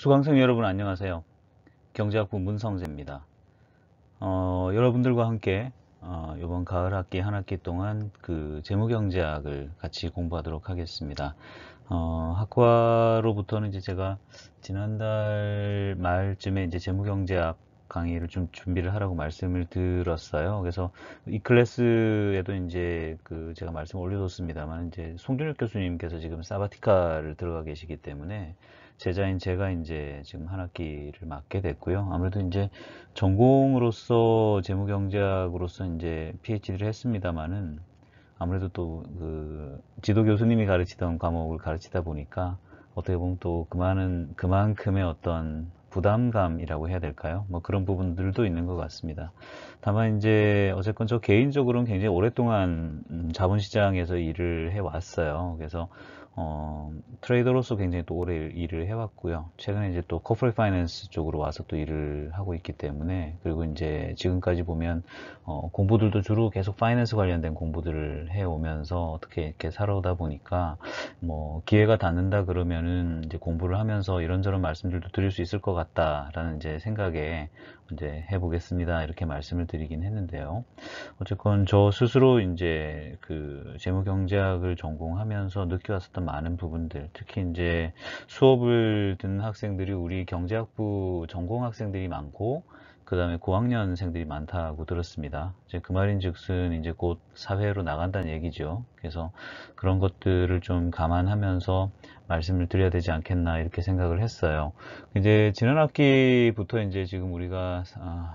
수강생 여러분 안녕하세요. 경제학부 문성재입니다. 여러분들과 함께 이번 가을 학기 한 학기 동안 그 재무경제학을 같이 공부하도록 하겠습니다. 학과로부터는 이제 제가 지난달 말쯤에 이제 재무경제학 강의를 좀 준비를 하라고 말씀을 드렸어요. 그래서 이 클래스에도 이제 그 제가 말씀 올려뒀습니다만 이제 송준혁 교수님께서 지금 사바티카를 들어가 계시기 때문에 제자인 제가 이제 지금 한 학기를 맡게 됐고요. 아무래도 이제 전공으로서 재무경제학으로서 이제 PhD를 했습니다만은 아무래도 또 그 지도 교수님이 가르치던 과목을 가르치다 보니까 어떻게 보면 또 그만큼의 어떤 부담감이라고 해야 될까요? 뭐 그런 부분들도 있는 것 같습니다. 다만 이제 어쨌건 저 개인적으로는 굉장히 오랫동안 자본시장에서 일을 해왔어요. 그래서 트레이더로서 굉장히 또 오래 일을 해왔고요. 최근에 이제 또 코퍼레이트 파이낸스 쪽으로 와서 또 일을 하고 있기 때문에, 그리고 이제 지금까지 보면 공부들도 주로 계속 파이낸스 관련된 공부들을 해오면서 어떻게 이렇게 살아오다 보니까 뭐 기회가 닿는다 그러면은 이제 공부를 하면서 이런저런 말씀들도 드릴 수 있을 것 같다라는 이제 생각에 이제 해보겠습니다. 이렇게 말씀을 드리긴 했는데요. 어쨌건 저 스스로 이제 그 재무경제학을 전공하면서 느껴왔었던 많은 부분들, 특히 이제 수업을 듣는 학생들이 우리 경제학부 전공 학생들이 많고, 그 다음에 고학년생들이 많다고 들었습니다. 이제 그 말인즉슨 이제 곧 사회로 나간다는 얘기죠. 그래서 그런 것들을 좀 감안하면서 말씀을 드려야 되지 않겠나 이렇게 생각을 했어요. 이제 지난 학기부터 이제 지금 우리가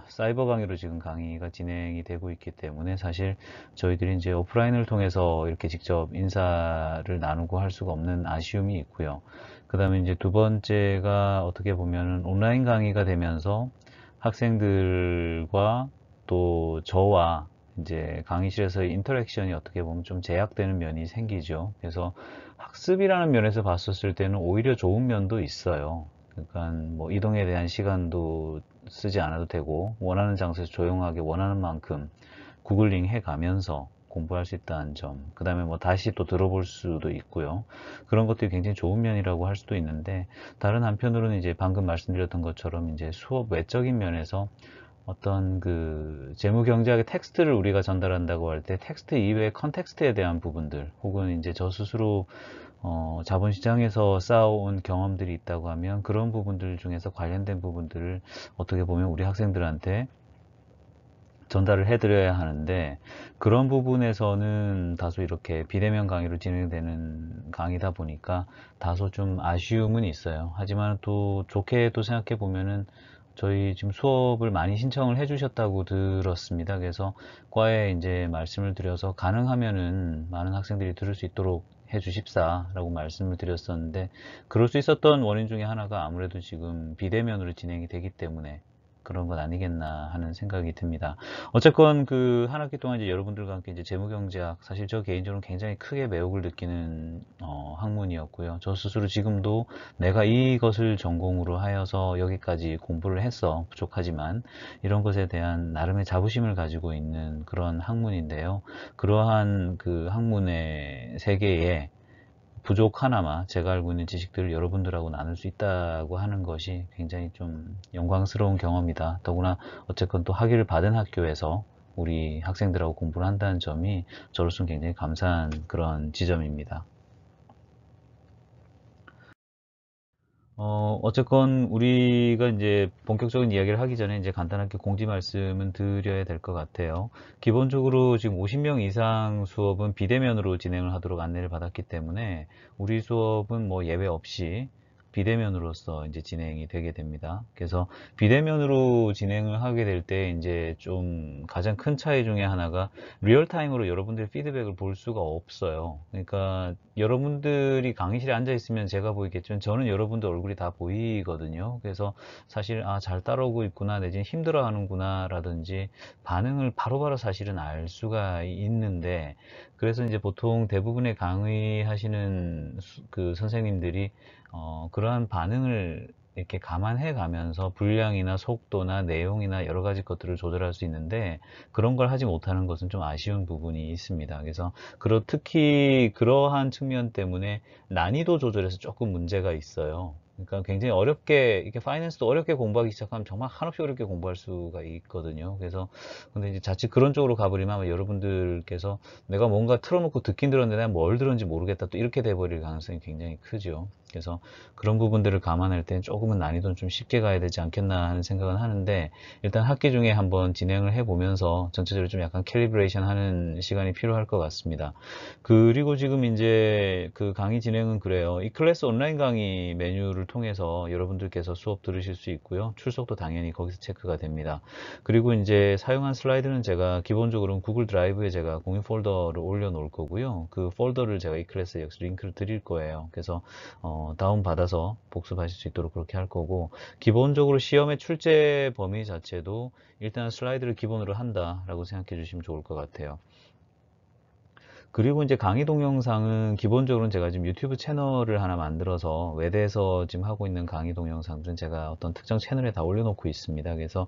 사이버 강의로 지금 강의가 진행이 되고 있기 때문에 사실 저희들이 이제 오프라인을 통해서 이렇게 직접 인사를 나누고 할 수가 없는 아쉬움이 있고요. 그 다음에 이제 두 번째가 어떻게 보면은 온라인 강의가 되면서 학생들과 또 저와 이제 강의실에서의 인터랙션이 어떻게 보면 좀 제약되는 면이 생기죠. 그래서 학습이라는 면에서 봤었을 때는 오히려 좋은 면도 있어요. 그러니까 뭐 이동에 대한 시간도 쓰지 않아도 되고, 원하는 장소에서 조용하게 원하는 만큼 구글링 해 가면서 공부할 수 있다는 점, 그 다음에 뭐 다시 또 들어볼 수도 있고요. 그런 것들이 굉장히 좋은 면이라고 할 수도 있는데, 다른 한편으로는 이제 방금 말씀드렸던 것처럼 이제 수업 외적인 면에서 어떤 그 재무경제학의 텍스트를 우리가 전달한다고 할 때 텍스트 이외의 컨텍스트에 대한 부분들, 혹은 이제 저 스스로 자본시장에서 쌓아온 경험들이 있다고 하면 그런 부분들 중에서 관련된 부분들을 어떻게 보면 우리 학생들한테 전달을 해드려야 하는데, 그런 부분에서는 다소 이렇게 비대면 강의로 진행되는 강의다 보니까 다소 좀 아쉬움은 있어요. 하지만 또 좋게 또 생각해 보면은 저희 지금 수업을 많이 신청을 해 주셨다고 들었습니다. 그래서 과에 이제 말씀을 드려서 가능하면은 많은 학생들이 들을 수 있도록 해 주십사라고 말씀을 드렸었는데, 그럴 수 있었던 원인 중에 하나가 아무래도 지금 비대면으로 진행이 되기 때문에 그런 것 아니겠나 하는 생각이 듭니다. 어쨌건 그 한 학기 동안 이제 여러분들과 함께 이제 재무경제학, 사실 저 개인적으로 굉장히 크게 매혹을 느끼는 학문이었고요. 저 스스로 지금도 내가 이것을 전공으로 하여서 여기까지 공부를 했어, 부족하지만 이런 것에 대한 나름의 자부심을 가지고 있는 그런 학문인데요. 그러한 그 학문의 세계에 부족 하나마 제가 알고 있는 지식들을 여러분들하고 나눌 수 있다고 하는 것이 굉장히 좀 영광스러운 경험이다. 더구나 어쨌건 또 학위를 받은 학교에서 우리 학생들하고 공부를 한다는 점이 저로서는 굉장히 감사한 그런 지점입니다. 어쨌건 우리가 이제 본격적인 이야기를 하기 전에 이제 간단하게 공지 말씀은 드려야 될 것 같아요. 기본적으로 지금 50명 이상 수업은 비대면으로 진행을 하도록 안내를 받았기 때문에 우리 수업은 뭐 예외 없이 비대면으로서 이제 진행이 되게 됩니다. 그래서 비대면으로 진행을 하게 될 때 이제 좀 가장 큰 차이 중에 하나가 리얼타임으로 여러분들의 피드백을 볼 수가 없어요. 그러니까 여러분들이 강의실에 앉아 있으면 제가 보이겠지만 저는 여러분들 얼굴이 다 보이거든요. 그래서 사실 잘 따라오고 있구나, 내지는 힘들어 하는구나 라든지 반응을 바로바로 사실은 알 수가 있는데, 그래서 이제 보통 대부분의 강의하시는 그 선생님들이 그러한 반응을 이렇게 감안해 가면서 분량이나 속도나 내용이나 여러 가지 것들을 조절할 수 있는데, 그런 걸 하지 못하는 것은 좀 아쉬운 부분이 있습니다. 그래서 특히 그러한 측면 때문에 난이도 조절에서 조금 문제가 있어요. 그러니까 굉장히 어렵게, 이렇게 파이낸스도 어렵게 공부하기 시작하면 정말 한없이 어렵게 공부할 수가 있거든요. 그래서, 근데 이제 자칫 그런 쪽으로 가버리면 아마 여러분들께서 내가 뭔가 틀어놓고 듣긴 들었는데 내가 뭘 들었는지 모르겠다, 또 이렇게 돼버릴 가능성이 굉장히 크죠. 그래서 그런 부분들을 감안할 땐 조금은 난이도는 좀 쉽게 가야 되지 않겠나 하는 생각은 하는데, 일단 학기 중에 한번 진행을 해보면서 전체적으로 좀 약간 캘리브레이션 하는 시간이 필요할 것 같습니다. 그리고 지금 이제 그 강의 진행은 그래요. 이 클래스 온라인 강의 메뉴를 통해서 여러분들께서 수업 들으실 수 있고요. 출석도 당연히 거기서 체크가 됩니다. 그리고 이제 사용한 슬라이드는 제가 기본적으로 구글 드라이브에 제가 공유 폴더를 올려 놓을 거고요. 그 폴더를 제가 이 클래스에 여기서 링크를 드릴 거예요. 그래서 다운받아서 복습하실 수 있도록 그렇게 할 거고, 기본적으로 시험의 출제 범위 자체도 일단 슬라이드를 기본으로 한다라고 생각해 주시면 좋을 것 같아요. 그리고 이제 강의 동영상은 기본적으로는 제가 지금 유튜브 채널을 하나 만들어서 외대에서 지금 하고 있는 강의 동영상들은 제가 어떤 특정 채널에 다 올려놓고 있습니다. 그래서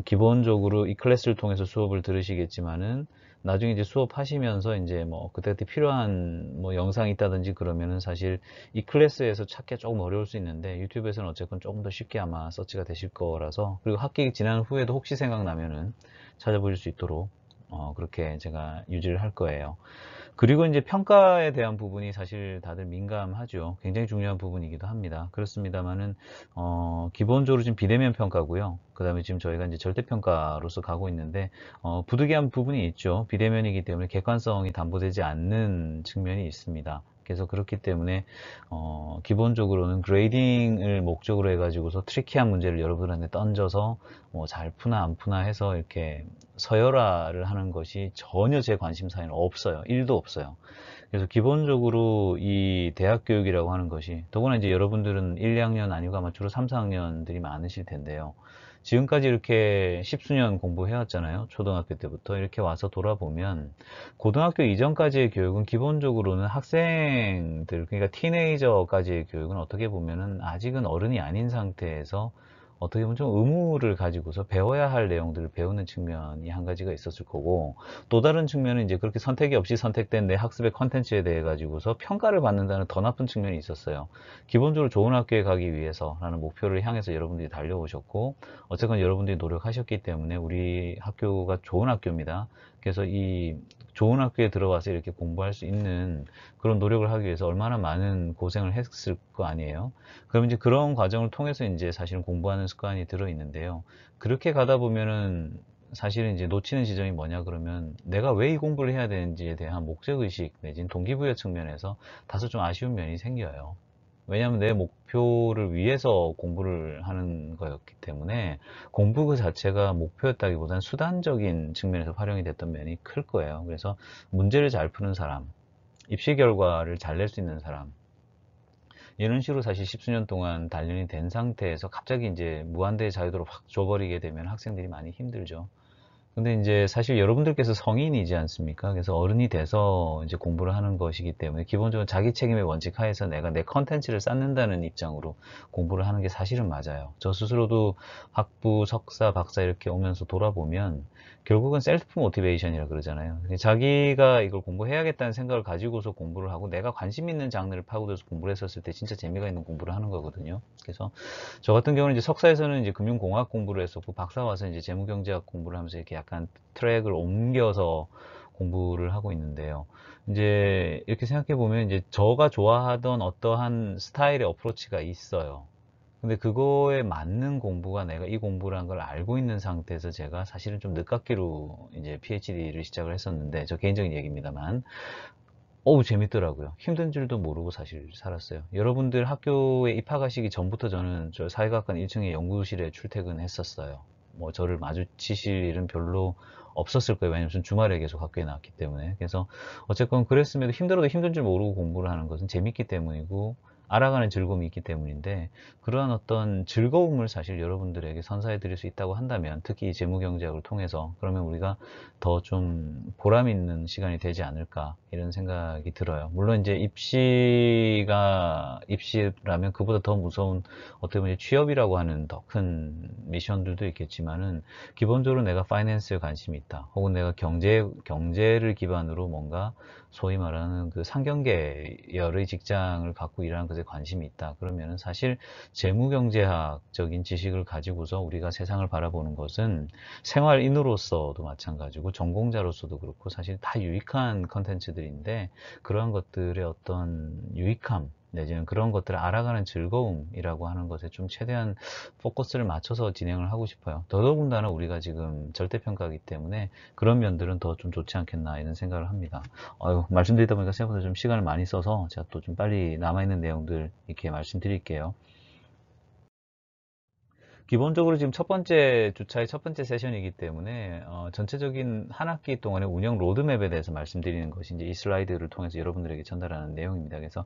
기본적으로 이 클래스를 통해서 수업을 들으시겠지만은 나중에 이제 수업하시면서 이제 뭐 그때그때 필요한 뭐 영상이 있다든지 그러면은 사실 이 클래스에서 찾기가 조금 어려울 수 있는데 유튜브에서는 어쨌건 조금 더 쉽게 아마 서치가 되실 거라서, 그리고 학기 지난 후에도 혹시 생각나면은 찾아보실 수 있도록 그렇게 제가 유지를 할 거예요. 그리고 이제 평가에 대한 부분이 사실 다들 민감하죠. 굉장히 중요한 부분이기도 합니다. 그렇습니다만은, 기본적으로 지금 비대면 평가고요. 그 다음에 지금 저희가 이제 절대평가로서 가고 있는데, 부득이한 부분이 있죠. 비대면이기 때문에 객관성이 담보되지 않는 측면이 있습니다. 그래서 그렇기 때문에 기본적으로는 그레이딩을 목적으로 해가지고서 트리키한 문제를 여러분한테 던져서 뭐 잘 푸나 안 푸나 해서 이렇게 서열화를 하는 것이 전혀 제 관심사에는 없어요. 1도 없어요. 그래서 기본적으로 이 대학 교육이라고 하는 것이, 더구나 이제 여러분들은 1, 2학년 아니고 아마 주로 3, 4학년들이 많으실 텐데요. 지금까지 이렇게 십수년 공부해왔잖아요. 초등학교 때부터 이렇게 와서 돌아보면 고등학교 이전까지의 교육은 기본적으로는 학생들, 그러니까 티네이저까지의 교육은 어떻게 보면은 아직은 어른이 아닌 상태에서 어떻게 보면 좀 의무를 가지고서 배워야 할 내용들을 배우는 측면이 한 가지가 있었을 거고, 또 다른 측면은 이제 그렇게 선택이 없이 선택된 내 학습의 컨텐츠에 대해 가지고서 평가를 받는다는 더 나쁜 측면이 있었어요. 기본적으로 좋은 학교에 가기 위해서라는 목표를 향해서 여러분들이 달려오셨고, 어쨌건 여러분들이 노력하셨기 때문에 우리 학교가 좋은 학교입니다. 그래서 이 좋은 학교에 들어와서 이렇게 공부할 수 있는 그런 노력을 하기 위해서 얼마나 많은 고생을 했을 거 아니에요. 그럼 이제 그런 과정을 통해서 이제 사실은 공부하는 습관이 들어 있는데요. 그렇게 가다 보면은 사실은 이제 놓치는 지점이 뭐냐 그러면, 내가 왜 이 공부를 해야 되는지에 대한 목적의식 내지는 동기부여 측면에서 다소 좀 아쉬운 면이 생겨요. 왜냐하면 내 목표를 위해서 공부를 하는 거였기 때문에 공부 그 자체가 목표였다기보다는 수단적인 측면에서 활용이 됐던 면이 클 거예요. 그래서 문제를 잘 푸는 사람, 입시 결과를 잘 낼 수 있는 사람, 이런 식으로 사실 십수년 동안 단련이 된 상태에서 갑자기 이제 무한대의 자유도를 확 줘버리게 되면 학생들이 많이 힘들죠. 근데 이제 사실 여러분들께서 성인이지 않습니까? 그래서 어른이 돼서 이제 공부를 하는 것이기 때문에 기본적으로 자기 책임의 원칙 하에서 내가 내 컨텐츠를 쌓는다는 입장으로 공부를 하는 게 사실은 맞아요. 저 스스로도 학부, 석사, 박사 이렇게 오면서 돌아보면 결국은 셀프 모티베이션이라 그러잖아요. 자기가 이걸 공부해야겠다는 생각을 가지고서 공부를 하고 내가 관심 있는 장르를 파고들어서 공부를 했었을 때 진짜 재미가 있는 공부를 하는 거거든요. 그래서 저 같은 경우는 이제 석사에서는 이제 금융공학 공부를 했었고, 박사 와서 이제 재무경제학 공부를 하면서 이렇게 약간 트랙을 옮겨서 공부를 하고 있는데요. 이제 이렇게 생각해 보면 이제 저가 좋아하던 어떠한 스타일의 어프로치가 있어요. 근데 그거에 맞는 공부가, 내가 이 공부라는 걸 알고 있는 상태에서 제가 사실은 좀 늦깎이로 이제 PhD를 시작을 했었는데, 저 개인적인 얘기입니다만, 어우, 재밌더라고요. 힘든 줄도 모르고 사실 살았어요. 여러분들 학교에 입학하시기 전부터 저는 저 사회학관 1층에 연구실에 출퇴근했었어요. 뭐 저를 마주치실 일은 별로 없었을 거예요. 왜냐면 전 주말에 계속 학교에 나왔기 때문에. 그래서 어쨌건 그랬음에도 힘들어도 힘든 줄 모르고 공부를 하는 것은 재밌기 때문이고, 알아가는 즐거움이 있기 때문인데, 그러한 어떤 즐거움을 사실 여러분들에게 선사해 드릴 수 있다고 한다면, 특히 이 재무경제학을 통해서, 그러면 우리가 더 좀 보람 있는 시간이 되지 않을까 이런 생각이 들어요. 물론 이제 입시라면 그보다 더 무서운 어떻게 보면 취업이라고 하는 더 큰 미션들도 있겠지만은, 기본적으로 내가 파이낸스에 관심이 있다, 혹은 내가 경제를 기반으로 뭔가 소위 말하는 그 상경계열의 직장을 갖고 일하는 것에 관심이 있다. 그러면은 사실 재무경제학적인 지식을 가지고서 우리가 세상을 바라보는 것은 생활인으로서도 마찬가지고 전공자로서도 그렇고 사실 다 유익한 컨텐츠들인데 그러한 것들의 어떤 유익함 내지는 그런 것들을 알아가는 즐거움이라고 하는 것에 좀 최대한 포커스를 맞춰서 진행을 하고 싶어요. 더더군다나 우리가 지금 절대평가이기 때문에 그런 면들은 더 좀 좋지 않겠나 이런 생각을 합니다. 말씀드리다 보니까 생각보다 좀 시간을 많이 써서 제가 또 좀 빨리 남아있는 내용들 이렇게 말씀드릴게요. 기본적으로 지금 첫 번째 주차의 첫 번째 세션이기 때문에 전체적인 한 학기 동안의 운영 로드맵에 대해서 말씀드리는 것이 이제 이 슬라이드를 통해서 여러분들에게 전달하는 내용입니다. 그래서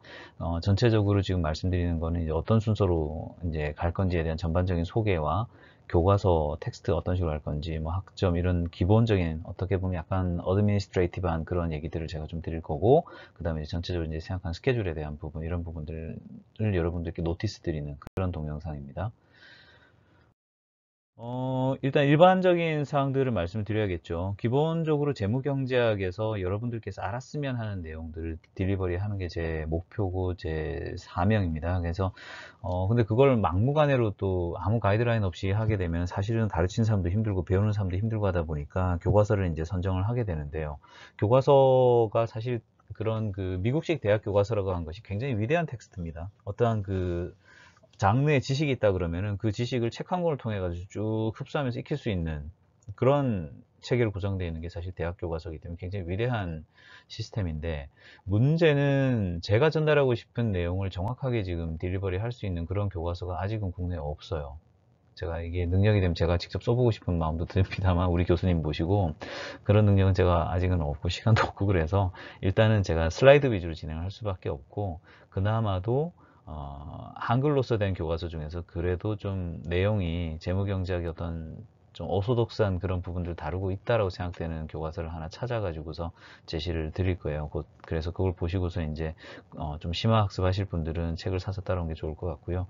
전체적으로 지금 말씀드리는 거는 이제 어떤 순서로 이제 갈 건지에 대한 전반적인 소개와 교과서 텍스트 어떤 식으로 할 건지 뭐 학점 이런 기본적인 어떻게 보면 약간 어드미니스트레이티브한 그런 얘기들을 제가 좀 드릴 거고 그 다음에 전체적으로 이제 생각한 스케줄에 대한 부분 이런 부분들을 여러분들께 노티스 드리는 그런 동영상입니다. 일단 일반적인 사항들을 말씀드려야겠죠. 기본적으로 재무경제학에서 여러분들께서 알았으면 하는 내용들을 딜리버리 하는 게 제 목표고 제 사명입니다. 그래서, 근데 그걸 막무가내로 또 아무 가이드라인 없이 하게 되면 사실은 가르치는 사람도 힘들고 배우는 사람도 힘들고 하다 보니까 교과서를 이제 선정을 하게 되는데요. 교과서가 사실 그런 그 미국식 대학 교과서라고 하는 것이 굉장히 위대한 텍스트입니다. 어떠한 그 장르의 지식이 있다 그러면은 그 지식을 책 한 권을 통해 가지고 쭉 흡수하면서 익힐 수 있는 그런 체계로 구성되어 있는 게 사실 대학 교과서이기 때문에 굉장히 위대한 시스템인데 문제는 제가 전달하고 싶은 내용을 정확하게 지금 딜리버리 할 수 있는 그런 교과서가 아직은 국내에 없어요. 제가 이게 능력이 되면 제가 직접 써보고 싶은 마음도 듭니다만 우리 교수님 모시고 그런 능력은 제가 아직은 없고 시간도 없고 그래서 일단은 제가 슬라이드 위주로 진행을 할 수밖에 없고 그나마도 한글로서 된 교과서 중에서 그래도 좀 내용이 재무경제학의 어떤 좀 오소독스한 그런 부분들을 다루고 있다라고 생각되는 교과서를 하나 찾아가지고서 제시를 드릴 거예요. 그래서 그걸 보시고서 이제 좀 심화 학습하실 분들은 책을 사서 따라오는 게 좋을 것 같고요.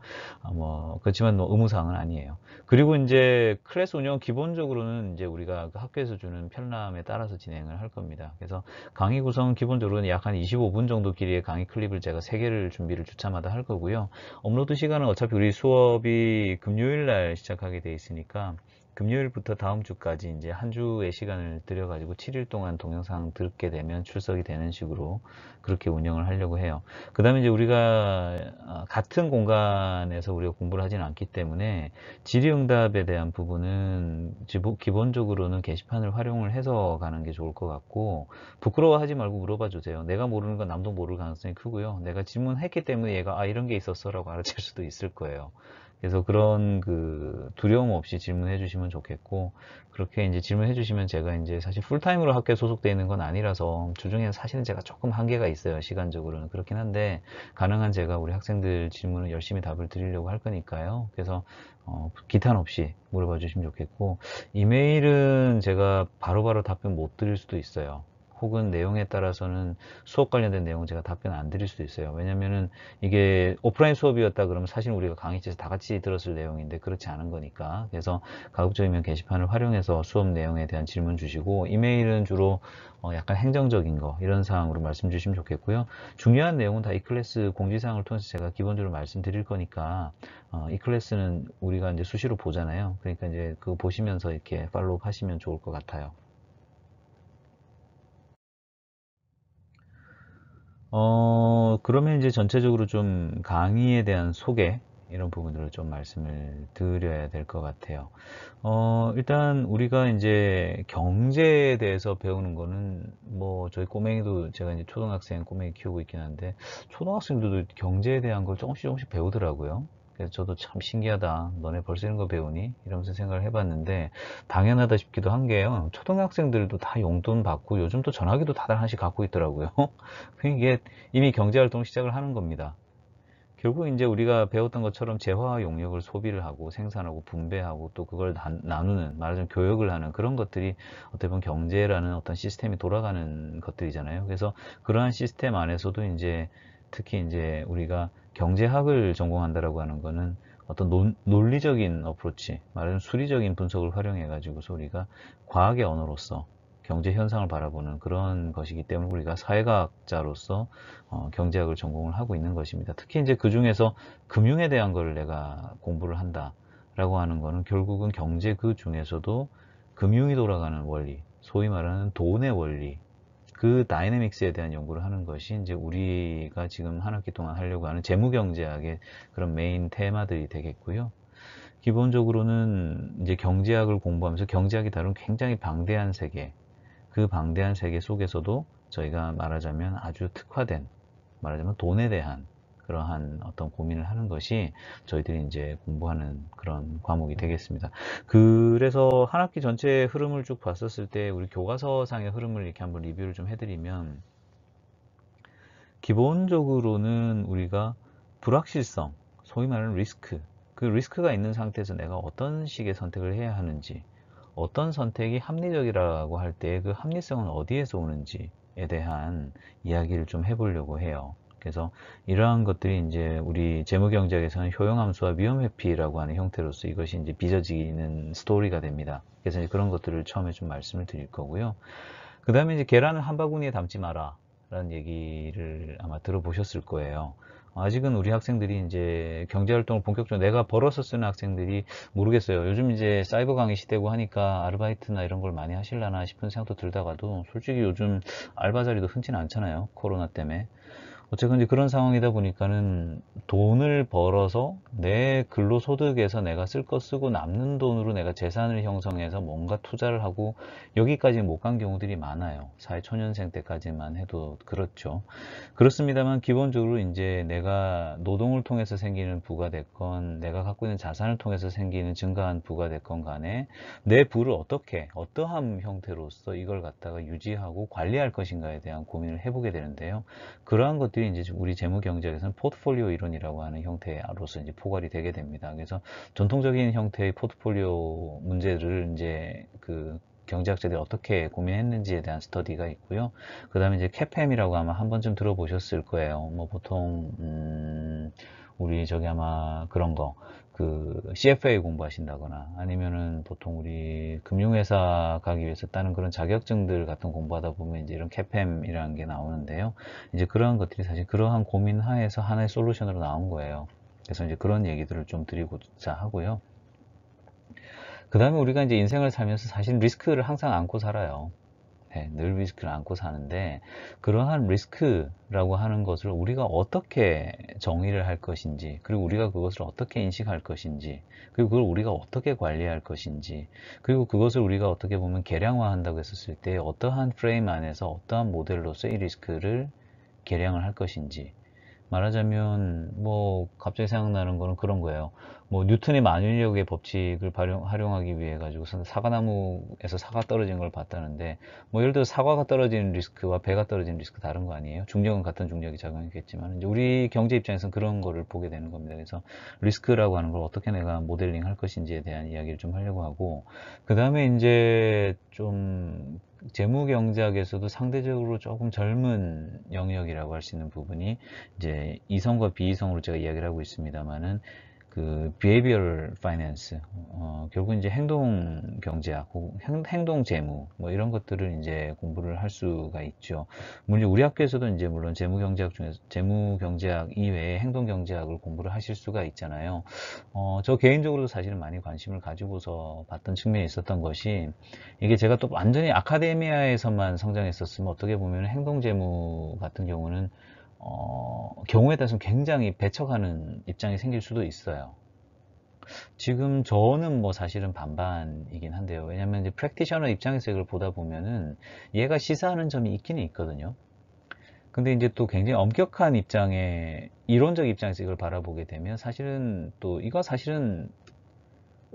그렇지만 뭐 의무사항은 아니에요. 그리고 이제 클래스 운영 기본적으로는 이제 우리가 그 학교에서 주는 편람에 따라서 진행을 할 겁니다. 그래서 강의 구성은 기본적으로는 약 한 25분 정도 길이의 강의 클립을 제가 3개를 준비를 주차마다 할 거고요. 업로드 시간은 어차피 우리 수업이 금요일 날 시작하게 돼 있으니까 금요일부터 다음 주까지 이제 한 주의 시간을 들여가지고 7일 동안 동영상 듣게 되면 출석이 되는 식으로 그렇게 운영을 하려고 해요. 그 다음에 이제 우리가 같은 공간에서 우리가 공부를 하지는 않기 때문에 질의응답에 대한 부분은 기본적으로는 게시판을 활용을 해서 가는 게 좋을 것 같고 부끄러워하지 말고 물어봐 주세요. 내가 모르는 건 남도 모를 가능성이 크고요. 내가 질문했기 때문에 얘가 이런 게 있었어 라고 알아챌 수도 있을 거예요. 그래서 그런 그 두려움 없이 질문해 주시면 좋겠고 그렇게 이제 질문해 주시면 제가 이제 사실 풀타임으로 학교에 소속되어 있는 건 아니라서 주중에 사실은 제가 조금 한계가 있어요. 시간적으로는 그렇긴 한데 가능한 제가 우리 학생들 질문을 열심히 답을 드리려고 할 거니까요. 그래서 기탄 없이 물어봐 주시면 좋겠고 이메일은 제가 바로바로 답변 못 드릴 수도 있어요. 혹은 내용에 따라서는 수업 관련된 내용 제가 답변 안 드릴 수도 있어요. 왜냐면은 이게 오프라인 수업이었다 그러면 사실 우리가 강의실에서 다 같이 들었을 내용인데 그렇지 않은 거니까. 그래서 가급적이면 게시판을 활용해서 수업 내용에 대한 질문 주시고 이메일은 주로 약간 행정적인 거 이런 사항으로 말씀 주시면 좋겠고요. 중요한 내용은 다 이 클래스 공지사항을 통해서 제가 기본적으로 말씀드릴 거니까 이 클래스는 우리가 이제 수시로 보잖아요. 그러니까 이제 그거 보시면서 이렇게 팔로우 하시면 좋을 것 같아요. 그러면 이제 전체적으로 좀 강의에 대한 소개, 이런 부분들을 좀 말씀을 드려야 될 것 같아요. 일단 우리가 이제 경제에 대해서 배우는 거는 뭐 저희 꼬맹이도 제가 이제 초등학생 꼬맹이 키우고 있긴 한데 초등학생들도 경제에 대한 걸 조금씩 조금씩 배우더라고요. 그래서 저도 참 신기하다. 너네 벌써 이런 거 배우니? 이러면서 생각을 해봤는데 당연하다 싶기도 한 게요. 초등학생들도 다 용돈 받고 요즘 또 전화기도 다들 하나씩 갖고 있더라고요. 이게 이미 경제활동 시작을 하는 겁니다. 결국 이제 우리가 배웠던 것처럼 재화 용역을 소비를 하고 생산하고 분배하고 또 그걸 나누는 말하자면 교역을 하는 그런 것들이 어떻게 보면 경제라는 어떤 시스템이 돌아가는 것들이잖아요. 그래서 그러한 시스템 안에서도 이제 특히 이제 우리가 경제학을 전공한다라고 하는 거는 어떤 논리적인 어프로치, 말하자면 수리적인 분석을 활용해 가지고서 우리가 과학의 언어로서 경제 현상을 바라보는 그런 것이기 때문에 우리가 사회과학자로서 경제학을 전공을 하고 있는 것입니다. 특히 이제 그 중에서 금융에 대한 걸 내가 공부를 한다라고 하는 거는 결국은 경제 그 중에서도 금융이 돌아가는 원리, 소위 말하는 돈의 원리, 그 다이내믹스에 대한 연구를 하는 것이 이제 우리가 지금 한 학기 동안 하려고 하는 재무경제학의 그런 메인 테마들이 되겠고요. 기본적으로는 이제 경제학을 공부하면서 경제학이 다룬 굉장히 방대한 세계, 그 방대한 세계 속에서도 저희가 말하자면 아주 특화된, 말하자면 돈에 대한 그러한 어떤 고민을 하는 것이 저희들이 이제 공부하는 그런 과목이 되겠습니다. 그래서 한 학기 전체의 흐름을 쭉 봤었을 때 우리 교과서상의 흐름을 이렇게 한번 리뷰를 좀 해드리면, 기본적으로는 우리가 불확실성, 소위 말하는 리스크, 그 리스크가 있는 상태에서 내가 어떤 식의 선택을 해야 하는지, 어떤 선택이 합리적이라고 할 때 그 합리성은 어디에서 오는지에 대한 이야기를 좀 해보려고 해요. 그래서 이러한 것들이 이제 우리 재무경제학에서는 효용함수와 위험회피라고 하는 형태로서 이것이 이제 빚어지는 스토리가 됩니다. 그래서 이제 그런 것들을 처음에 좀 말씀을 드릴 거고요. 그 다음에 이제 계란을 한 바구니에 담지 마라 라는 얘기를 아마 들어보셨을 거예요. 아직은 우리 학생들이 이제 경제활동을 본격적으로 내가 벌어서 쓰는 학생들이 모르겠어요. 요즘 이제 사이버 강의 시대고 하니까 아르바이트나 이런 걸 많이 하실라나 싶은 생각도 들다가도, 솔직히 요즘 알바 자리도 흔치는 않잖아요. 코로나 때문에. 어쨌든 이제 그런 상황이다 보니까는 돈을 벌어서 내 근로소득에서 내가 쓸 거 쓰고 남는 돈으로 내가 재산을 형성해서 뭔가 투자를 하고 여기까지 못 간 경우들이 많아요. 사회초년생 때까지만 해도 그렇죠. 그렇습니다만 기본적으로 이제 내가 노동을 통해서 생기는 부가 됐건 내가 갖고 있는 자산을 통해서 생기는 증가한 부가 됐건 간에 내 부를 어떻게 어떠한 형태로서 이걸 갖다가 유지하고 관리할 것인가에 대한 고민을 해보게 되는데요. 그러한 것들이 이제 우리 재무경제에서는 포트폴리오 이론이라고 하는 형태로서 이제 포괄이 되게 됩니다. 그래서 전통적인 형태의 포트폴리오 문제를 이제 그 경제학자들이 어떻게 고민했는지에 대한 스터디가 있고요. 그 다음에 이제 CAPM이라고 아마 한 번쯤 들어보셨을 거예요. 뭐 보통 우리 저기 아마 그런 거 그 CFA 공부하신다거나 아니면은 보통 우리 금융회사 가기 위해서 따는 그런 자격증들 같은 공부하다 보면 이제 이런 CAPM이라는 게 나오는데요. 이제 그러한 것들이 사실 그러한 고민 하에서 하나의 솔루션으로 나온 거예요. 그래서 이제 그런 얘기들을 좀 드리고자 하고요. 그 다음에 우리가 이제 인생을 살면서 사실 리스크를 항상 안고 살아요. 네, 늘 리스크를 안고 사는데, 그러한 리스크라고 하는 것을 우리가 어떻게 정의를 할 것인지, 그리고 우리가 그것을 어떻게 인식할 것인지, 그리고 그걸 우리가 어떻게 관리할 것인지, 그리고 그것을 우리가 어떻게 보면 계량화한다고 했었을 때 어떠한 프레임 안에서 어떠한 모델로서 이 리스크를 계량을 할 것인지, 말하자면 뭐 갑자기 생각나는 거는 그런 거예요. 뭐 뉴턴의 만유인력의 법칙을 활용하기 위해 가지고 사과나무에서 사과 떨어진 걸 봤다는데, 뭐 예를 들어 사과가 떨어지는 리스크와 배가 떨어지는 리스크 다른 거 아니에요? 중력은 같은 중력이 작용했겠지만 이제 우리 경제 입장에서는 그런 거를 보게 되는 겁니다. 그래서 리스크라고 하는 걸 어떻게 내가 모델링 할 것인지에 대한 이야기를 좀 하려고 하고, 그 다음에 이제 좀 재무경제학에서도 상대적으로 조금 젊은 영역이라고 할 수 있는 부분이 이제 이성과 비이성으로 제가 이야기를 하고 있습니다만은 그 behavioral finance, 결국 이제 행동 경제학, 행동 재무, 뭐 이런 것들을 이제 공부를 할 수가 있죠. 물론 우리 학교에서도 이제 물론 재무 경제학 중에서 재무 경제학 이외에 행동 경제학을 공부를 하실 수가 있잖아요. 저 개인적으로도 사실은 많이 관심을 가지고서 봤던 측면이 있었던 것이, 이게 제가 또 완전히 아카데미아에서만 성장했었으면 어떻게 보면 행동 재무 같은 경우는 경우에 따라서는 굉장히 배척하는 입장이 생길 수도 있어요. 지금 저는 뭐 사실은 반반이긴 한데요. 왜냐면 이제 프랙티셔너 입장에서 이걸 보다 보면은 얘가 시사하는 점이 있기는 있거든요. 근데 이제 또 굉장히 엄격한 입장에, 이론적 입장에서 이걸 바라보게 되면 사실은 또 이거 사실은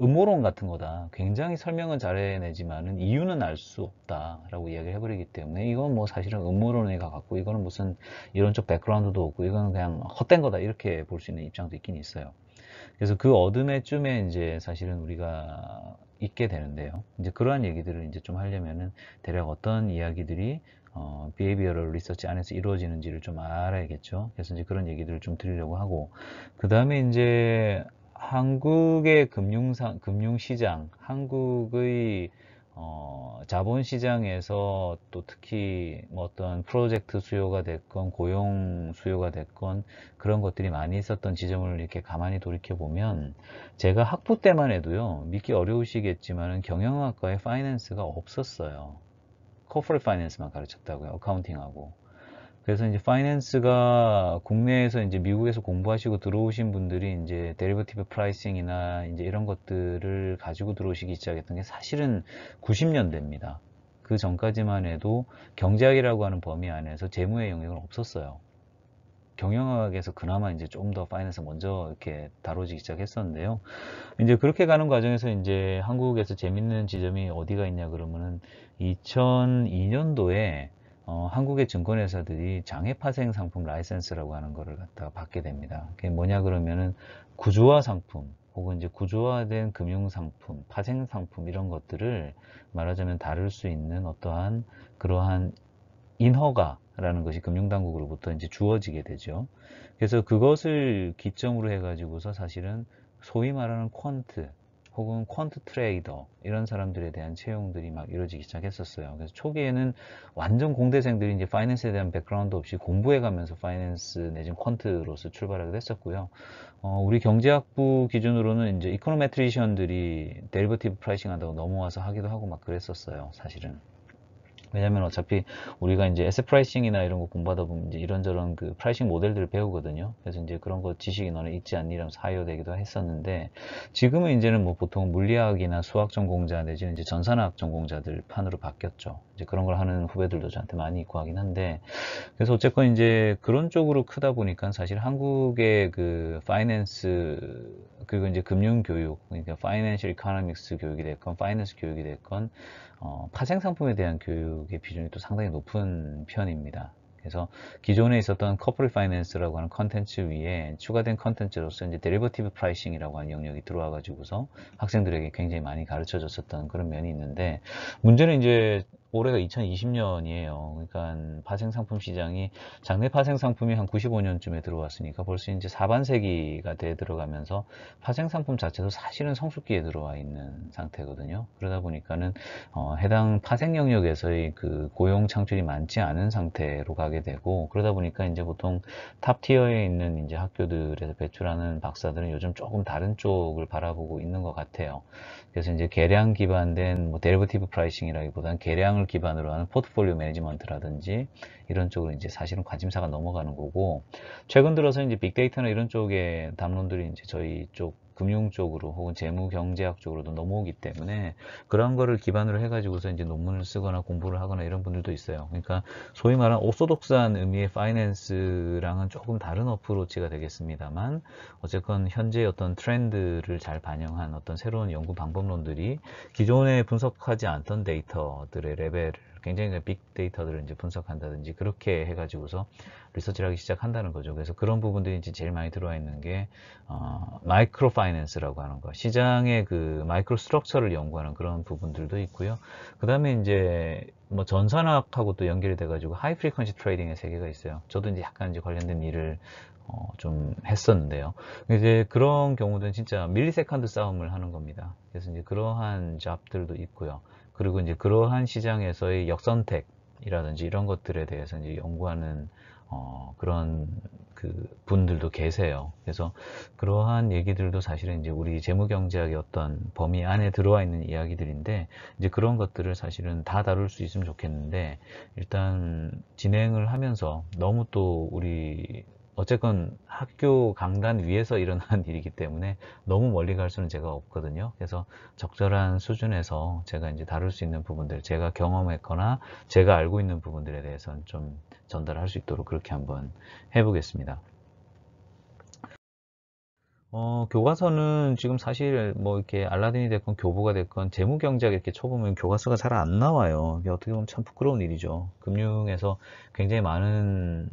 음모론 같은 거다. 굉장히 설명은 잘해내지만은 이유는 알 수 없다라고 이야기를 해버리기 때문에 이건 뭐 사실은 음모론에 가깝고 이거는 무슨 이론적 백그라운드도 없고 이거는 그냥 헛된 거다 이렇게 볼 수 있는 입장도 있긴 있어요. 그래서 그 어둠의 쯤에 이제 사실은 우리가 있게 되는데요. 이제 그러한 얘기들을 이제 좀 하려면은 대략 어떤 이야기들이 비헤이비어럴 리서치 안에서 이루어지는지를 좀 알아야겠죠. 그래서 이제 그런 얘기들을 좀 드리려고 하고, 그 다음에 이제 한국의 금융시장, 한국의 자본시장에서 또 특히 뭐 어떤 프로젝트 수요가 됐건 고용 수요가 됐건 그런 것들이 많이 있었던 지점을 이렇게 가만히 돌이켜 보면 제가 학부 때만 해도요, 믿기 어려우시겠지만은 경영학과에 파이낸스가 없었어요. 코퍼레이트 파이낸스만 가르쳤다고요. 어카운팅하고. 그래서 이제 파이낸스가 국내에서 이제 미국에서 공부하시고 들어오신 분들이 이제 데리버티브 프라이싱이나 이제 이런 것들을 가지고 들어오시기 시작했던 게 사실은 90년대입니다. 그 전까지만 해도 경제학이라고 하는 범위 안에서 재무의 영역은 없었어요. 경영학에서 그나마 이제 좀 더 파이낸스 먼저 이렇게 다뤄지기 시작했었는데요. 이제 그렇게 가는 과정에서 이제 한국에서 재밌는 지점이 어디가 있냐 그러면은 2002년도에 한국의 증권회사들이 장외파생 상품 라이센스라고 하는 거를 갖다가 받게 됩니다. 그게 뭐냐 그러면은 구조화 상품 혹은 이제 구조화된 금융 상품, 파생 상품 이런 것들을 말하자면 다룰 수 있는 어떠한 그러한 인허가라는 것이 금융당국으로부터 이제 주어지게 되죠. 그래서 그것을 기점으로 해가지고서 사실은 소위 말하는 퀀트 혹은 퀀트 트레이더 이런 사람들에 대한 채용들이 막 이루어지기 시작했었어요. 그래서 초기에는 완전 공대생들이 이제 파이낸스에 대한 백그라운드 없이 공부해 가면서 파이낸스 내지는 퀀트로서 출발하게 됐었고요. 우리 경제학부 기준으로는 이제 이코노메트리션들이 데리버티브 프라이싱 한다고 넘어와서 하기도 하고 막 그랬었어요, 사실은. 왜냐면 어차피 우리가 이제 에셋 프라이싱이나 이런 거 공부하다 보면 이제 이런저런 그 프라이싱 모델들을 배우거든요. 그래서 이제 그런 거 지식이 너네 있지 않니? 이러면서 하요되기도 했었는데, 지금은 이제는 뭐 보통 물리학이나 수학 전공자 내지는 이제 전산학 전공자들 판으로 바뀌었죠. 이제 그런 걸 하는 후배들도 저한테 많이 있고 하긴 한데, 그래서 어쨌건 이제 그런 쪽으로 크다 보니까 사실 한국의 그 파이낸스 그리고 이제 금융 교육, 그러니까 파이낸셜 이코노믹스 교육이 됐건 파이낸스 교육이 됐건 파생 상품에 대한 교육의 비중이 또 상당히 높은 편입니다. 그래서 기존에 있었던 커퍼레이트 파이낸스라고 하는 컨텐츠 위에 추가된 컨텐츠로서 이제 데리버티브 프라이싱이라고 하는 영역이 들어와 가지고서 학생들에게 굉장히 많이 가르쳐 줬었던 그런 면이 있는데, 문제는 이제 올해가 2020년이에요. 그러니까 파생 상품 시장이 장내 파생 상품이 한 95년쯤에 들어왔으니까 벌써 이제 4반세기가 돼 들어가면서 파생 상품 자체도 사실은 성숙기에 들어와 있는 상태거든요. 그러다 보니까는 해당 파생 영역에서의 그 고용 창출이 많지 않은 상태로 가게 되고, 그러다 보니까 이제 보통 탑 티어에 있는 이제 학교들에서 배출하는 박사들은 요즘 조금 다른 쪽을 바라보고 있는 것 같아요. 그래서 이제 계량 기반된 뭐 데리버티브 프라이싱이라기보다는 계량을 기반으로 하는 포트폴리오 매니지먼트라든지 이런 쪽으로 이제 사실은 관심사가 넘어가는 거고, 최근 들어서 이제 빅데이터나 이런 쪽의 담론들이 이제 저희 쪽 금융 쪽으로 혹은 재무 경제학 쪽으로도 넘어오기 때문에 그런 거를 기반으로 해가지고서 이제 논문을 쓰거나 공부를 하거나 이런 분들도 있어요. 그러니까 소위 말하는 오소독스한 의미의 파이낸스랑은 조금 다른 어프로치가 되겠습니다만, 어쨌건 현재 어떤 트렌드를 잘 반영한 어떤 새로운 연구 방법론들이 기존에 분석하지 않던 데이터들의 레벨을 굉장히 빅데이터들을 이제 분석한다든지 그렇게 해가지고서 리서치를 하기 시작한다는 거죠. 그래서 그런 부분들이 이제 제일 많이 들어와 있는 게 마이크로 파이낸스라고 하는 거, 시장의 그 마이크로 스트럭처를 연구하는 그런 부분들도 있고요. 그 다음에 이제 뭐 전산학하고 또 연결이 돼가지고 하이 프리퀀시 트레이딩의 세계가 있어요. 저도 이제 약간 이제 관련된 일을 좀 했었는데요. 이제 그런 경우는 진짜 밀리세컨드 싸움을 하는 겁니다. 그래서 이제 그러한 잡들도 있고요. 그리고 이제 그러한 시장에서의 역선택이라든지 이런 것들에 대해서 이제 연구하는 그런 그 분들도 계세요. 그래서 그러한 얘기들도 사실은 이제 우리 재무경제학의 어떤 범위 안에 들어와 있는 이야기들인데, 이제 그런 것들을 사실은 다 다룰 수 있으면 좋겠는데, 일단 진행을 하면서 너무 또 우리 어쨌건 학교 강단 위에서 일어난 일이기 때문에 너무 멀리 갈 수는 제가 없거든요. 그래서 적절한 수준에서 제가 이제 다룰 수 있는 부분들, 제가 경험했거나 제가 알고 있는 부분들에 대해서는 좀 전달할 수 있도록 그렇게 한번 해보겠습니다. 교과서는 지금 사실 뭐 이렇게 알라딘이 됐건 교보가 됐건 재무경제학 이렇게 쳐보면 교과서가 잘 안 나와요. 이게 어떻게 보면 참 부끄러운 일이죠. 금융에서 굉장히 많은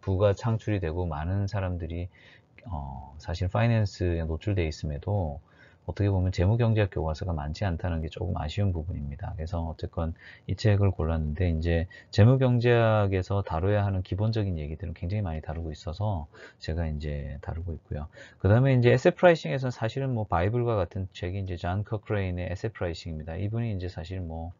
부가 창출이 되고 많은 사람들이 사실 파이낸스에 노출되어 있음에도 어떻게 보면 재무경제학 교과서가 많지 않다는 게 조금 아쉬운 부분입니다. 그래서 어쨌건 이 책을 골랐는데 이제 재무경제학에서 다뤄야 하는 기본적인 얘기들은 굉장히 많이 다루고 있어서 제가 이제 다루고 있고요. 그 다음에 이제 에셋 프라이싱에서는 사실은 뭐 바이블과 같은 책이 이제 존 커크레인의 에셋 프라이싱입니다. 이분이 이제 사실 뭐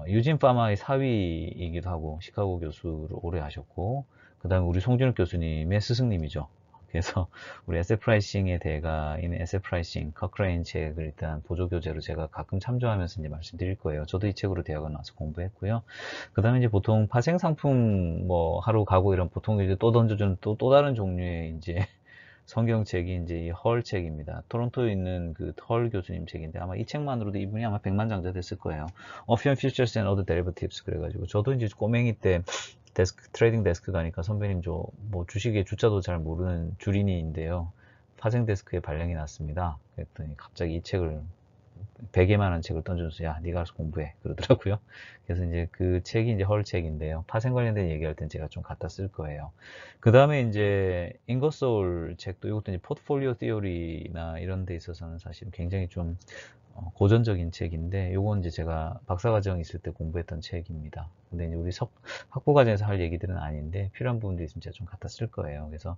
유진 파마의 사위이기도 하고 시카고 교수를 오래 하셨고 그 다음에 우리 송준욱 교수님의 스승님이죠. 그래서 우리 에셋 프라이싱의 대가인 에셋 프라이싱 커크레인 책을 일단 보조 교재로 제가 가끔 참조하면서 이제 말씀드릴 거예요. 저도 이 책으로 대학원 와서 공부했고요. 그 다음에 이제 보통 파생 상품 뭐 하러 가고 이런 보통 이제 또 던져주는 또 다른 종류의 이제 성경책이 이제 이 헐 책입니다. 토론토에 있는 그 헐 교수님 책인데 아마 이 책만으로도 이분이 아마 100만 장자 됐을 거예요. Option Futures and Other Derivatives 그래가지고 저도 이제 꼬맹이 때 트레이딩 데스크 가니까 선배님 저 뭐 주식의 주자도 잘 모르는 주린이인데요. 파생 데스크에 발령이 났습니다. 그랬더니 갑자기 이 책을 100에만 원 책을 던져줘서 야 네가 알아서 공부해 그러더라고요. 그래서 이제 그 책이 이제 헐 책인데요. 파생 관련된 얘기할 땐 제가 좀 갖다 쓸 거예요. 그 다음에 이제 인거소울 책도 이것도 이제 포트폴리오 티오리나 이런 데 있어서는 사실 굉장히 좀 고전적인 책인데 요건 이제 제가 박사과정 있을 때 공부했던 책입니다. 근데 이제 우리 학부과정에서 할 얘기들은 아닌데 필요한 부분도 있으면 제가 좀 갖다 쓸 거예요. 그래서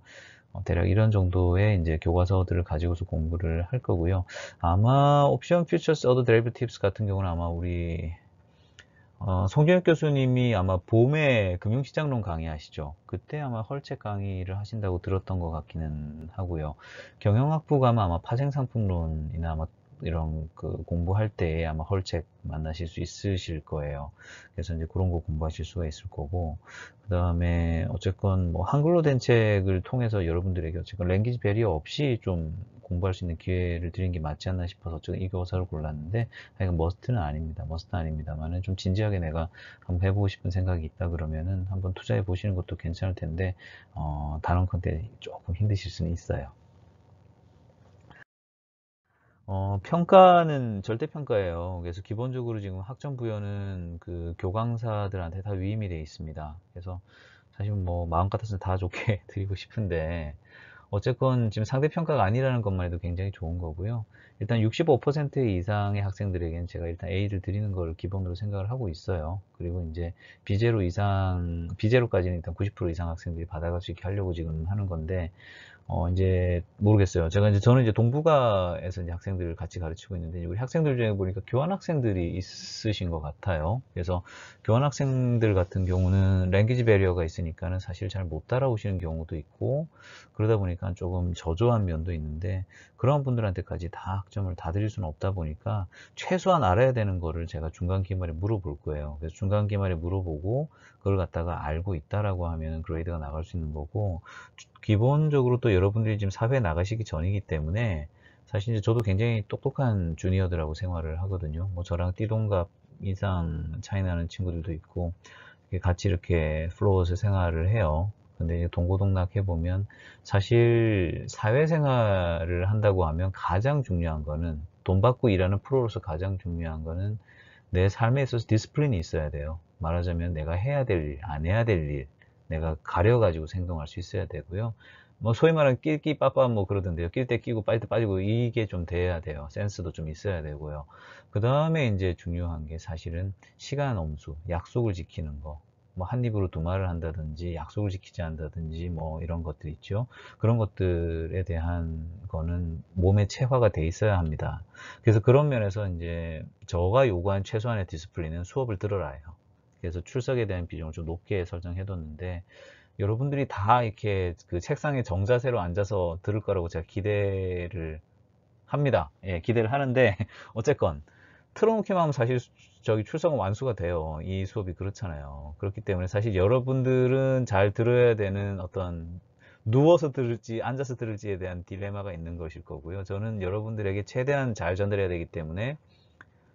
대략 이런 정도의 이제 교과서들을 가지고서 공부를 할 거고요. 아마 옵션 퓨처스 어더 데리버티브스 같은 경우는 아마 우리 송준혁 교수님이 아마 봄에 금융시장론 강의하시죠. 그때 아마 헐책 강의를 하신다고 들었던 것 같기는 하고요. 경영학부 가면 아마 파생상품론이나 아마 이런 그 공부할 때 아마 헐책 만나실 수 있으실 거예요. 그래서 이제 그런 거 공부하실 수가 있을 거고, 그 다음에 어쨌건 뭐 한글로 된 책을 통해서 여러분들에게 어쨌건 랭귀지 베리어 없이 좀 공부할 수 있는 기회를 드린 게 맞지 않나 싶어서 제가 이 교과서를 골랐는데, 하여간 머스트는 아닙니다. 머스트는 아닙니다만은 좀 진지하게 내가 한번 해보고 싶은 생각이 있다 그러면은 한번 투자해 보시는 것도 괜찮을 텐데, 단언컨대 조금 힘드실 수는 있어요. 평가는 절대평가예요. 그래서 기본적으로 지금 학점 부여는 그 교강사들한테 다 위임이 되어 있습니다. 그래서 사실 뭐 마음 같아서 다 좋게 드리고 싶은데 어쨌건 지금 상대평가가 아니라는 것만 해도 굉장히 좋은 거고요. 일단 65% 이상의 학생들에게는 제가 일단 A를 드리는 걸 기본으로 생각을 하고 있어요. 그리고 이제 B제로까지는 일단 90% 이상 학생들이 받아갈 수 있게 하려고 지금 하는 건데, 이제 모르겠어요. 저는 이제 동북아에서 이제 학생들을 같이 가르치고 있는데 우리 학생들 중에 보니까 교환 학생들이 있으신 것 같아요. 그래서 교환 학생들 같은 경우는 랭귀지 배리어가 있으니까는 사실 잘 못 따라오시는 경우도 있고 그러다 보니까 조금 저조한 면도 있는데 그런 분들한테까지 다 학점을 다 드릴 수는 없다 보니까 최소한 알아야 되는 거를 제가 중간 기말에 물어볼 거예요. 그래서 중간 기말에 물어보고 그걸 갖다가 알고 있다라고 하면 그레이드가 나갈 수 있는 거고 기본적으로 또 여러분들이 지금 사회에 나가시기 전이기 때문에 사실 이제 저도 굉장히 똑똑한 주니어들하고 생활을 하거든요. 뭐 저랑 띠동갑 이상 차이 나는 친구들도 있고 같이 이렇게 플로어에서 생활을 해요. 근데 이제 동고동락 해보면 사실 사회생활을 한다고 하면 가장 중요한 거는 돈 받고 일하는 프로로서 가장 중요한 거는 내 삶에 있어서 디스플린이 있어야 돼요. 말하자면 내가 해야 될 일, 안 해야 될 일, 내가 가려가지고 생동할 수 있어야 되고요. 뭐 소위 말하는 끼끼 빠빠 뭐 그러던데요. 낄 때 끼고 빠질 때 빠지고 이게 좀 돼야 돼요. 센스도 좀 있어야 되고요. 그 다음에 이제 중요한 게 사실은 시간 엄수, 약속을 지키는 거. 뭐 한 입으로 두 말을 한다든지 약속을 지키지 않는다든지 뭐 이런 것들 있죠. 그런 것들에 대한 거는 몸에 체화가 돼 있어야 합니다. 그래서 그런 면에서 이제 저가 요구한 최소한의 디스플린은 수업을 들어라예요. 그래서 출석에 대한 비중을 좀 높게 설정해뒀는데 여러분들이 다 이렇게 그 책상에 정자세로 앉아서 들을 거라고 제가 기대를 합니다. 예, 기대를 하는데 어쨌건 틀어놓기만 하면 사실 저기 출석은 완수가 돼요. 이 수업이 그렇잖아요. 그렇기 때문에 사실 여러분들은 잘 들어야 되는 어떤 누워서 들을지 앉아서 들을지에 대한 딜레마가 있는 것일 거고요. 저는 여러분들에게 최대한 잘 전달해야 되기 때문에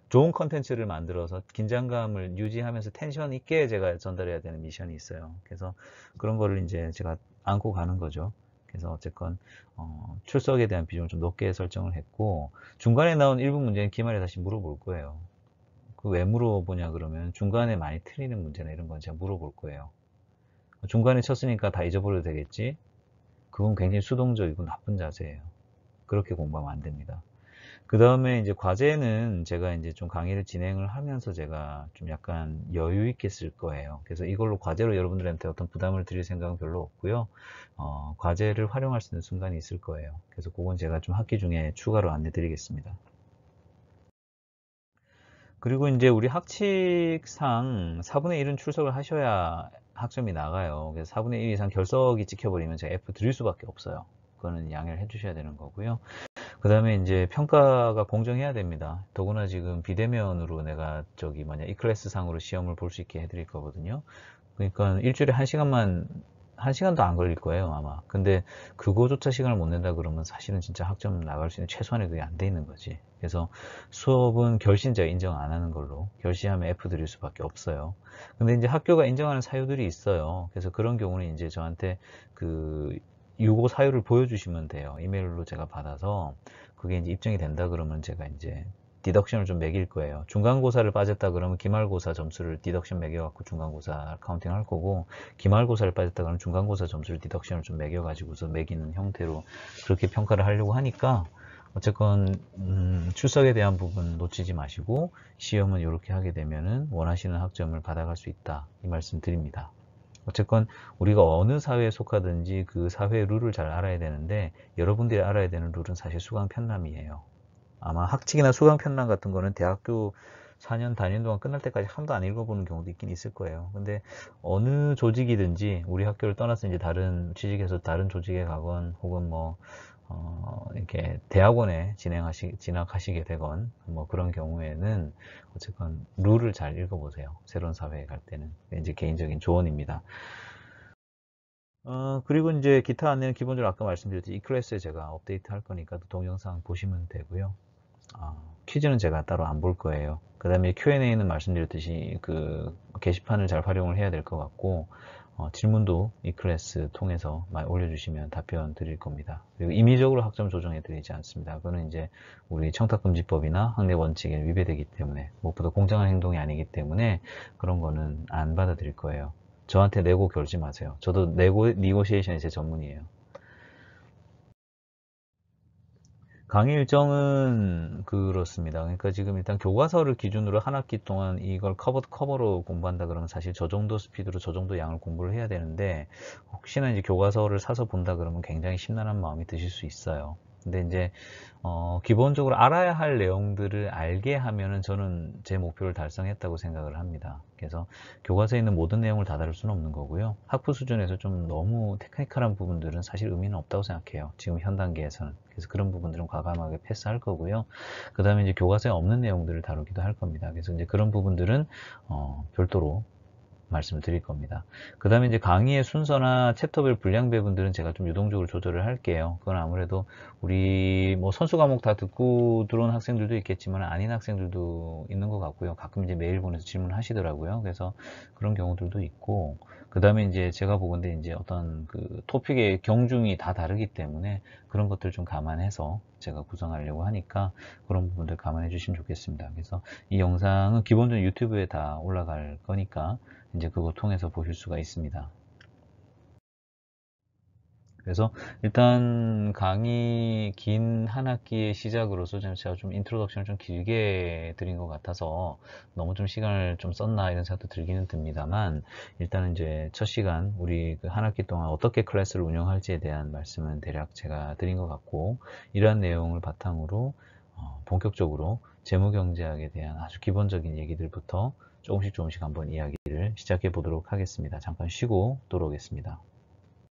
좋은 컨텐츠를 만들어서 긴장감을 유지하면서 텐션 있게 제가 전달해야 되는 미션이 있어요. 그래서 그런 거를 이제 제가 안고 가는 거죠. 그래서 어쨌건 출석에 대한 비중을 좀 높게 설정을 했고 중간에 나온 일부 문제는 기말에 다시 물어볼 거예요. 그 왜 물어보냐 그러면 중간에 많이 틀리는 문제나 이런 건 제가 물어볼 거예요. 중간에 쳤으니까 다 잊어버려도 되겠지? 그건 굉장히 수동적이고 나쁜 자세예요. 그렇게 공부하면 안 됩니다. 그 다음에 이제 과제는 제가 이제 좀 강의를 진행을 하면서 제가 좀 약간 여유 있게 쓸 거예요. 그래서 이걸로 과제로 여러분들한테 어떤 부담을 드릴 생각은 별로 없고요. 과제를 활용할 수 있는 순간이 있을 거예요. 그래서 그건 제가 좀 학기 중에 추가로 안내 드리겠습니다. 그리고 이제 우리 학칙상 4분의 1은 출석을 하셔야 학점이 나가요. 그래서 4분의 1 이상 결석이 찍혀버리면 제가 F 드릴 수밖에 없어요. 그거는 양해를 해주셔야 되는 거고요. 그 다음에 이제 평가가 공정해야 됩니다. 더구나 지금 비대면으로 내가 이 클래스 상으로 시험을 볼 수 있게 해드릴 거거든요. 그러니까 일주일에 1시간만, 1시간도 안 걸릴 거예요, 아마. 근데 그거조차 시간을 못 낸다 그러면 사실은 진짜 학점 나갈 수 있는 최소한의 그게 안 돼 있는 거지. 그래서 수업은 결신자 인정 안 하는 걸로, 결시하면 F 드릴 수밖에 없어요. 근데 이제 학교가 인정하는 사유들이 있어요. 그래서 그런 경우는 이제 저한테 그 요거 사유를 보여주시면 돼요. 이메일로 제가 받아서 그게 이제 입증이 된다 그러면 제가 이제 디덕션을 좀 매길 거예요. 중간고사를 빠졌다 그러면 기말고사 점수를 디덕션 매겨갖고 중간고사 카운팅 할 거고, 기말고사를 빠졌다 그러면 중간고사 점수를 디덕션을 좀 매겨가지고서 매기는 형태로 그렇게 평가를 하려고 하니까, 어쨌건 출석에 대한 부분 놓치지 마시고 시험은 이렇게 하게 되면은 원하시는 학점을 받아갈 수 있다, 이 말씀 드립니다. 어쨌건 우리가 어느 사회에 속하든지 그 사회의 룰을 잘 알아야 되는데, 여러분들이 알아야 되는 룰은 사실 수강 편람이에요. 아마 학칙이나 수강 편람 같은 거는 대학교 4년 다니는 동안 끝날 때까지 한 번도 안 읽어보는 경우도 있긴 있을 거예요. 근데 어느 조직이든지 우리 학교를 떠나서 이제 다른 취직해서 다른 조직에 가건, 혹은 이렇게 대학원에 진학하시게 되건, 그런 경우에는 어쨌건 룰을 잘 읽어보세요. 새로운 사회에 갈 때는. 이제 개인적인 조언입니다. 그리고 이제 기타 안내는 기본적으로 아까 말씀드렸듯이 이 클래스에 제가 업데이트 할 거니까 동영상 보시면 되고요. 퀴즈는 제가 따로 안 볼 거예요. 그 다음에 Q&A는 말씀드렸듯이 그 게시판을 잘 활용을 해야 될 것 같고, 질문도 이 클래스 통해서 많이 올려주시면 답변 드릴 겁니다. 그리고 임의적으로 학점 조정해 드리지 않습니다. 그거는 이제 우리 청탁금지법이나 학내 원칙에 위배되기 때문에, 무엇보다 공정한 행동이 아니기 때문에 그런 거는 안 받아들일 거예요. 저한테 내고 걸지 마세요. 저도 니고시에이션이 제 전문이에요. 강의 일정은 그렇습니다. 그러니까 지금 일단 교과서를 기준으로 한 학기 동안 이걸 커버로 공부한다 그러면 사실 저 정도 스피드로 저 정도 양을 공부를 해야 되는데, 혹시나 이제 교과서를 사서 본다 그러면 굉장히 심란한 마음이 드실 수 있어요. 근데 이제 기본적으로 알아야 할 내용들을 알게 하면은 저는 제 목표를 달성했다고 생각을 합니다. 그래서 교과서에 있는 모든 내용을 다 다룰 수는 없는 거고요. 학부 수준에서 좀 너무 테크니컬한 부분들은 사실 의미는 없다고 생각해요. 지금 현 단계에서는. 그래서 그런 부분들은 과감하게 패스할 거고요. 그 다음에 이제 교과서에 없는 내용들을 다루기도 할 겁니다. 그래서 이제 그런 부분들은 별도로 말씀을 드릴 겁니다. 그 다음에 이제 강의의 순서나 챕터별 분량 배분들은 제가 좀 유동적으로 조절을 할게요. 그건 아무래도 우리 선수 과목 다 듣고 들어온 학생들도 있겠지만 아닌 학생들도 있는 것 같고요. 가끔 이제 메일 보내서 질문하시더라고요. 그래서 그런 경우들도 있고, 그 다음에 이제 제가 보건대 이제 어떤 그 토픽의 경중이 다 다르기 때문에 그런 것들 좀 감안해서 제가 구성하려고 하니까 그런 부분들 감안해 주시면 좋겠습니다. 그래서 이 영상은 기본적으로 유튜브에 다 올라갈 거니까 이제 그거 통해서 보실 수가 있습니다. 그래서 일단 강의 긴 한 학기의 시작으로서 제가 좀 인트로덕션을 좀 길게 드린 것 같아서 너무 좀 시간을 좀 썼나 이런 생각도 들기는 듭니다만, 일단은 이제 첫 시간 우리 그 한 학기 동안 어떻게 클래스를 운영할지에 대한 말씀은 대략 제가 드린 것 같고, 이러한 내용을 바탕으로 본격적으로 재무경제학에 대한 아주 기본적인 얘기들부터 조금씩 한번 이야기를 시작해 보도록 하겠습니다. 잠깐 쉬고 돌아오겠습니다.